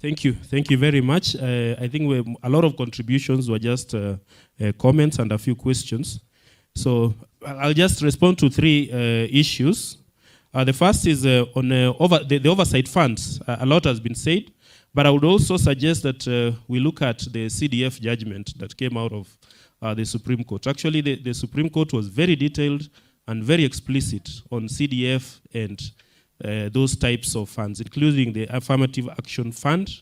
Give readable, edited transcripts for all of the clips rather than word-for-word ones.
Thank you very much. I think a lot of contributions were just comments and a few questions. So I'll just respond to three issues. The first is on the oversight funds. A lot has been said, but I would also suggest that we look at the CDF judgment that came out of the Supreme Court. Actually, the Supreme Court was very detailed and very explicit on CDF and those types of funds, including the Affirmative Action Fund.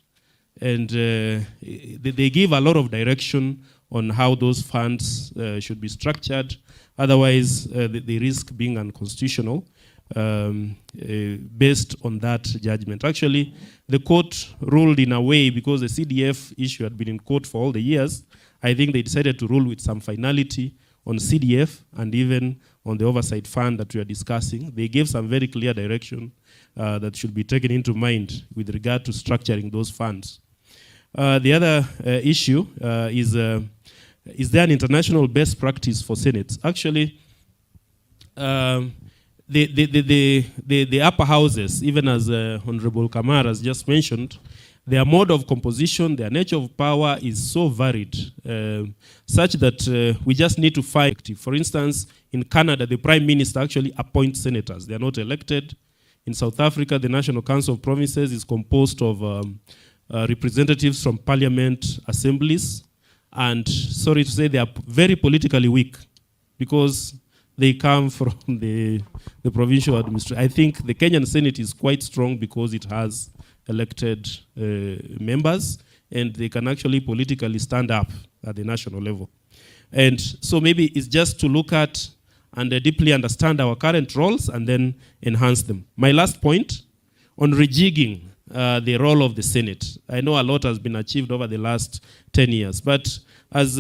And they give a lot of direction on how those funds should be structured. Otherwise, they risk being unconstitutional based on that judgment. Actually, the court ruled in a way, because the CDF issue had been in court for all the years, I think they decided to rule with some finality on CDF and even on the oversight fund that we are discussing. They gave some very clear direction that should be taken into mind with regard to structuring those funds. The other issue is there an international best practice for Senates? Actually, the upper houses, even as Honorable Kamar has just mentioned, their mode of composition, their nature of power is so varied, such that we just need to find. For instance, in Canada, the Prime Minister actually appoints senators. They are not elected. In South Africa, the National Council of Provinces is composed of representatives from parliament assemblies. And sorry to say, they are very politically weak because they come from the provincial administration. I think the Kenyan Senate is quite strong because it has elected members, and they can actually politically stand up at the national level. And so maybe it's just to look at and deeply understand our current roles and then enhance them. My last point on rejigging the role of the Senate. I know a lot has been achieved over the last 10 years, but as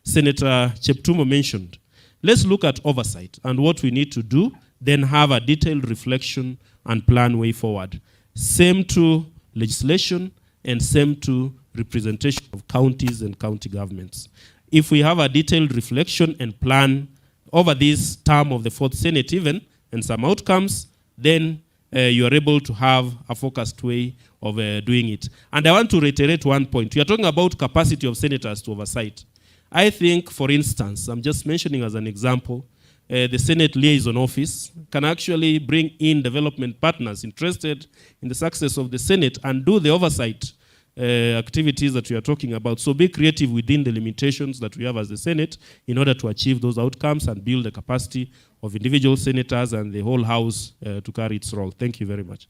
Senator Cheptumo mentioned, let's look at oversight and what we need to do, then have a detailed reflection and plan way forward. Same to legislation and same to representation of counties and county governments. If we have a detailed reflection and plan over this term of the fourth Senate even, and some outcomes, then you are able to have a focused way of doing it. And I want to reiterate one point. We are talking about capacity of senators to oversight. I think, for instance, I'm just mentioning as an example, the Senate Liaison Office can actually bring in development partners interested in the success of the Senate and do the oversight activities that we are talking about. So be creative within the limitations that we have as the Senate in order to achieve those outcomes and build the capacity of individual senators and the whole House to carry its role. Thank you very much.